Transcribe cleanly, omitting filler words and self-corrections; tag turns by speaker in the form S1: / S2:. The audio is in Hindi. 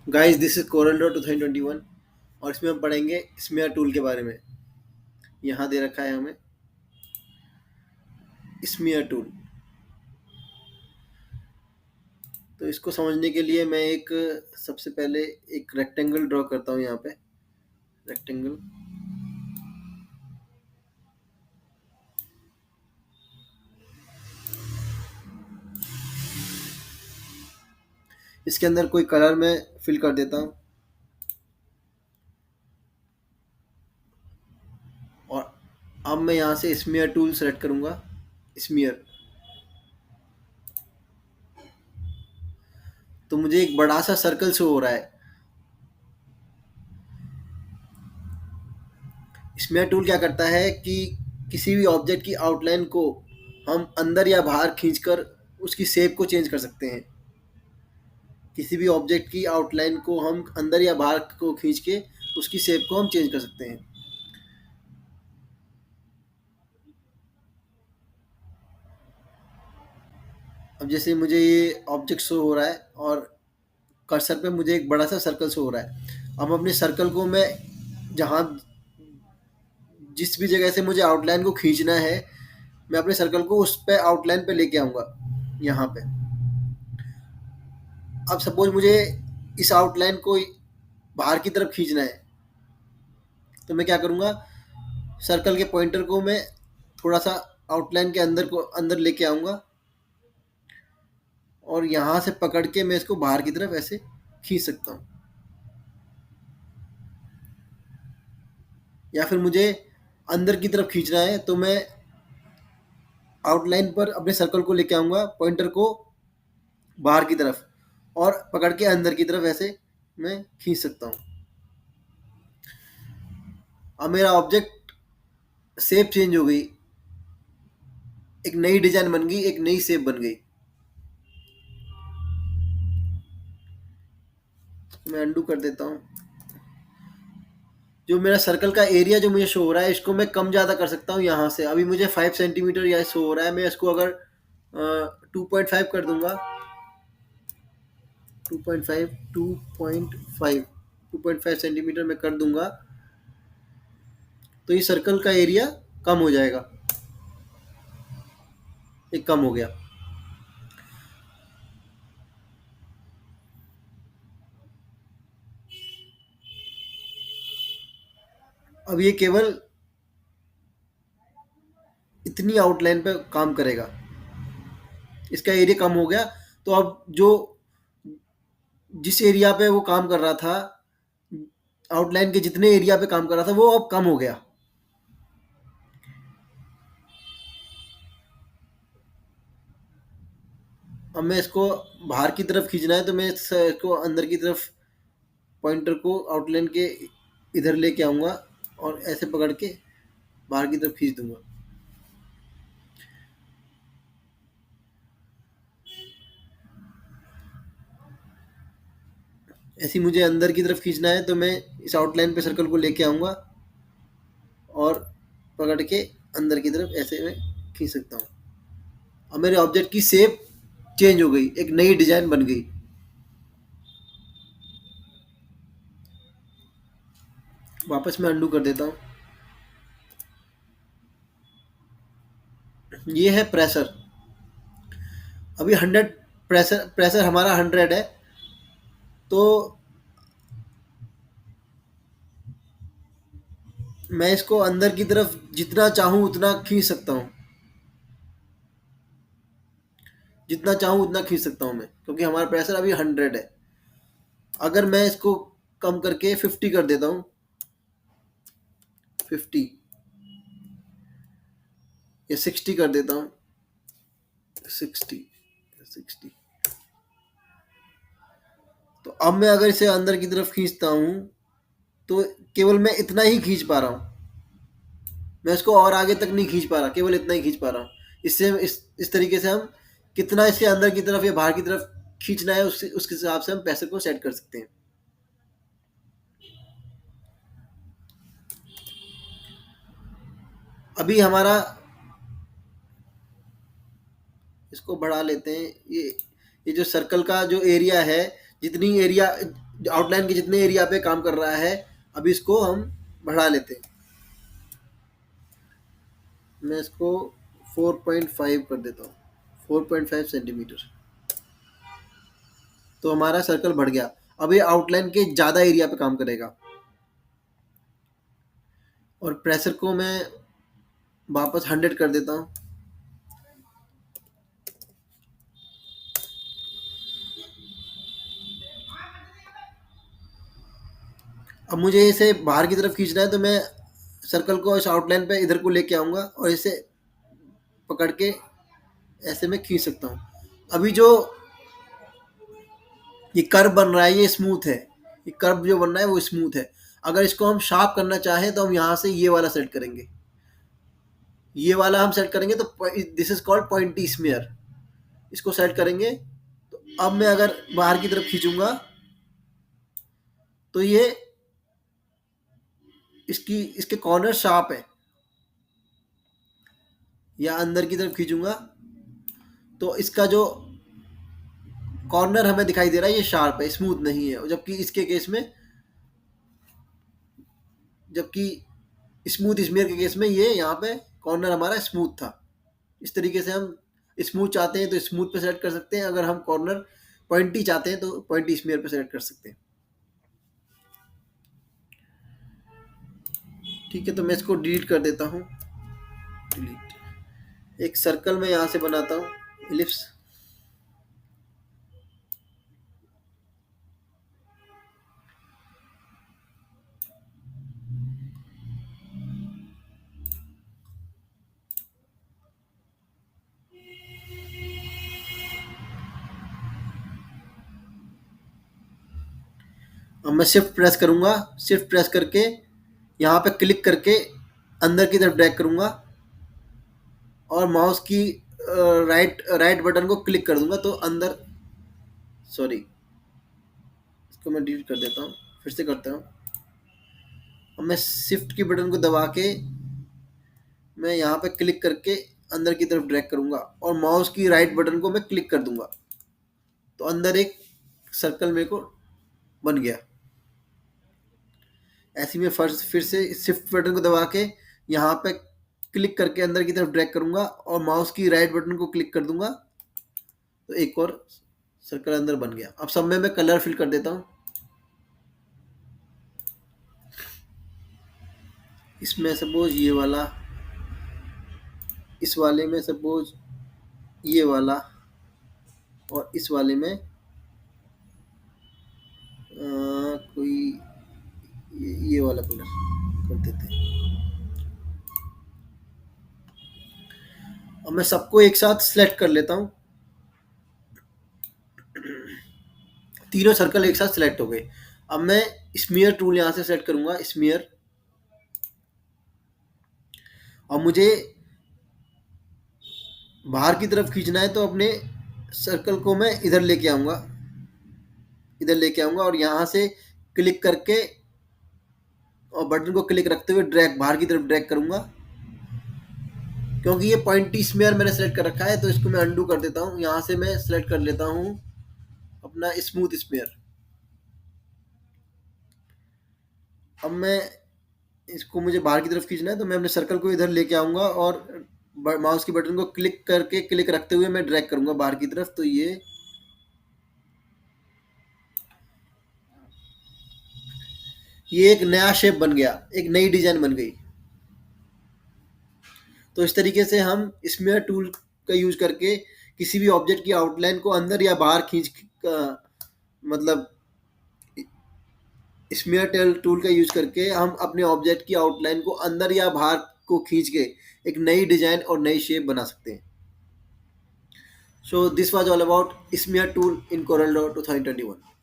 S1: Guys this is Corel Draw 2021 और इसमें हम पढ़ेंगे स्मेयर टूल के बारे में। यहाँ दे रखा है हमें स्मेयर टूल। तो इसको समझने के लिए मैं एक सबसे पहले एक रेक्टेंगल ड्रॉ करता हूँ। यहाँ पे रेक्टेंगल, इसके अंदर कोई कलर मैं फिल कर देता हूँ और अब मैं यहाँ से स्मेयर टूल सेलेक्ट करूँगा। स्मेयर, तो मुझे एक बड़ा सा सर्कल शो हो रहा है। स्मेयर टूल क्या करता है कि किसी भी ऑब्जेक्ट की आउटलाइन को हम अंदर या बाहर खींचकर उसकी शेप को चेंज कर सकते हैं। किसी भी ऑब्जेक्ट की आउटलाइन को हम अंदर या बाहर को खींच के उसकी शेप को हम चेंज कर सकते हैं। अब जैसे मुझे ये ऑब्जेक्ट शो हो रहा है और कर्सर पे मुझे एक बड़ा सा सर्कल शो हो रहा है। अब अपने सर्कल को मैं जहाँ जिस भी जगह से मुझे आउटलाइन को खींचना है, मैं अपने सर्कल को उस पे आउटलाइन पे लेके आऊँगा यहाँ पे। अब सपोज मुझे इस आउटलाइन को बाहर की तरफ खींचना है, तो मैं क्या करूँगा, सर्कल के पॉइंटर को मैं थोड़ा सा आउटलाइन के अंदर को अंदर लेके आऊँगा और यहाँ से पकड़ के मैं इसको बाहर की तरफ ऐसे खींच सकता हूँ। या फिर मुझे अंदर की तरफ खींचना है तो मैं आउटलाइन पर अपने सर्कल को लेके आऊँगा, पॉइंटर को बाहर की तरफ और पकड़ के अंदर की तरफ ऐसे मैं खींच सकता हूँ। अब मेरा ऑब्जेक्ट शेप चेंज हो गई, एक नई डिजाइन बन गई, एक नई शेप बन गई। मैं अंडू कर देता हूँ। जो मेरा सर्कल का एरिया जो मुझे शो हो रहा है, इसको मैं कम ज़्यादा कर सकता हूँ। यहाँ से अभी मुझे 5 सेंटीमीटर यहाँ शो हो रहा है, मैं इसको अगर 2.5 कर दूंगा, 2.5 2.5 2.5 सेंटीमीटर मैं कर दूंगा, तो ये सर्कल का एरिया कम हो जाएगा। ये कम हो गया। अब ये केवल इतनी आउटलाइन पे काम करेगा, इसका एरिया कम हो गया। तो अब जो जिस एरिया पे वो काम कर रहा था, आउटलाइन के जितने एरिया पे काम कर रहा था, वो अब कम हो गया। अब मैं इसको बाहर की तरफ खींचना है, तो मैं इसको अंदर की तरफ पॉइंटर को आउटलाइन के इधर लेके आऊँगा और ऐसे पकड़ के बाहर की तरफ खींच दूंगा। ऐसे ही मुझे अंदर की तरफ खींचना है, तो मैं इस आउटलाइन पे सर्कल को लेके आऊँगा और पकड़ के अंदर की तरफ ऐसे मैं खींच सकता हूँ। अब मेरे ऑब्जेक्ट की शेप चेंज हो गई, एक नई डिजाइन बन गई। वापस मैं अंडू कर देता हूँ। ये है प्रेशर। अभी 100 प्रेशर प्रेशर हमारा 100 है, तो मैं इसको अंदर की तरफ जितना चाहूँ उतना खींच सकता हूँ। जितना चाहूँ उतना खींच सकता हूँ मैं, क्योंकि हमारा प्रेशर अभी 100 है। अगर मैं इसको कम करके 50 कर देता हूँ, 50 या 60 कर देता हूँ, 60 60, तो अब मैं अगर इसे अंदर की तरफ खींचता हूँ, तो केवल मैं इतना ही खींच पा रहा हूँ। मैं इसको और आगे तक नहीं खींच पा रहा, केवल इतना ही खींच पा रहा हूँ। इससे इस तरीके से हम कितना इसके अंदर की तरफ या बाहर की तरफ खींचना है, उसके हिसाब से हम पैसे को सेट कर सकते हैं। अभी हमारा, इसको बढ़ा लेते हैं। ये जो सर्कल का जो एरिया है, जितनी एरिया जो आउटलाइन के जितने एरिया पे काम कर रहा है, अभी इसको हम बढ़ा लेते हैं। मैं इसको 4.5 कर देता हूँ, 4.5 सेंटीमीटर। तो हमारा सर्कल बढ़ गया। अब ये आउटलाइन के ज़्यादा एरिया पे काम करेगा। और प्रेशर को मैं वापस 100 कर देता हूँ। अब मुझे इसे बाहर की तरफ खींचना है, तो मैं सर्कल को इस आउटलाइन पे इधर को लेके आऊँगा और इसे पकड़ के ऐसे मैं खींच सकता हूँ। अभी जो ये कर्व बन रहा है ये स्मूथ है, ये कर्व जो बन रहा है वो स्मूथ है। अगर इसको हम शार्प करना चाहें तो हम यहाँ से ये वाला सेट करेंगे, ये वाला हम सेट करेंगे, तो this is called pointy smear. इसको सेट करेंगे तो अब मैं अगर बाहर की तरफ खींचूंगा तो ये इसके कॉर्नर शार्प है, या अंदर की तरफ खींचूंगा तो इसका जो कॉर्नर हमें दिखाई दे रहा है ये शार्प है, स्मूथ नहीं है। जबकि इसके केस में, जबकि स्मूथ स्मेयर के केस में ये यहाँ पे कॉर्नर हमारा स्मूथ था। इस तरीके से हम स्मूथ चाहते हैं तो स्मूथ पे सेलेक्ट कर सकते हैं, अगर हम कॉर्नर पॉइंटी चाहते हैं तो पॉइंटी स्मेयर पे सेलेक्ट कर सकते हैं। ठीक है, तो मैं इसको डिलीट कर देता हूँ। डिलीट। एक सर्कल में यहाँ से बनाता हूँ, इलिप्स। अब मैं शिफ्ट प्रेस करूँगा, शिफ्ट प्रेस करके यहाँ पे क्लिक करके अंदर की तरफ ड्रैग करूँगा और माउस की राइट राइट बटन को क्लिक कर दूंगा तो अंदर, सॉरी, इसको मैं डिलीट कर देता हूँ, फिर से करता हूँ। अब मैं शिफ्ट की बटन को दबा के मैं यहाँ पे क्लिक करके अंदर की तरफ ड्रैग करूँगा और माउस की राइट बटन को मैं क्लिक कर दूंगा तो अंदर एक सर्कल मेरे को बन गया। ऐसे में फर्स्ट फिर से शिफ्ट बटन को दबा के यहाँ पे क्लिक करके अंदर की तरफ ड्रैग करूँगा और माउस की राइट बटन को क्लिक कर दूंगा तो एक और सर्कल अंदर बन गया। अब सब में मैं कलर फिल कर देता हूँ। इसमें सपोज ये वाला, इस वाले में सपोज ये वाला, और इस वाले में कोई ये वाला कलर कर देते हैं। अब मैं सबको एक साथ सिलेक्ट कर लेता हूँ। तीनों सर्कल एक साथ सिलेक्ट हो गए। अब मैं स्मीयर टूल यहाँ से सेलेक्ट करूँगा, स्मीयर। और मुझे बाहर की तरफ खींचना है तो अपने सर्कल को मैं इधर लेके आऊँगा, इधर लेके आऊँगा और यहाँ से क्लिक करके और बटन को क्लिक रखते हुए ड्रैग बाहर की तरफ ड्रैग करूँगा। क्योंकि ये पॉइंटी स्मेयर मैंने सेलेक्ट कर रखा है तो इसको मैं अंडू कर देता हूँ। यहाँ से मैं सेलेक्ट कर लेता हूँ अपना स्मूथ स्मेयर। अब मैं इसको, मुझे बाहर की तरफ खींचना है तो मैं अपने सर्कल को इधर लेके आऊँगा और माउस की बटन को क्लिक करके क्लिक रखते हुए मैं ड्रैग करूँगा बाहर की तरफ। तो ये एक नया शेप बन गया, एक नई डिजाइन बन गई। तो इस तरीके से हम स्मेयर टूल का यूज करके किसी भी ऑब्जेक्ट की आउटलाइन को अंदर या बाहर खींच मतलब स्मेयर टेल टूल का यूज करके हम अपने ऑब्जेक्ट की आउटलाइन को अंदर या बाहर को खींच के एक नई डिजाइन और नई शेप बना सकते हैं। So this was all about smear tool in Corel Draw 2021।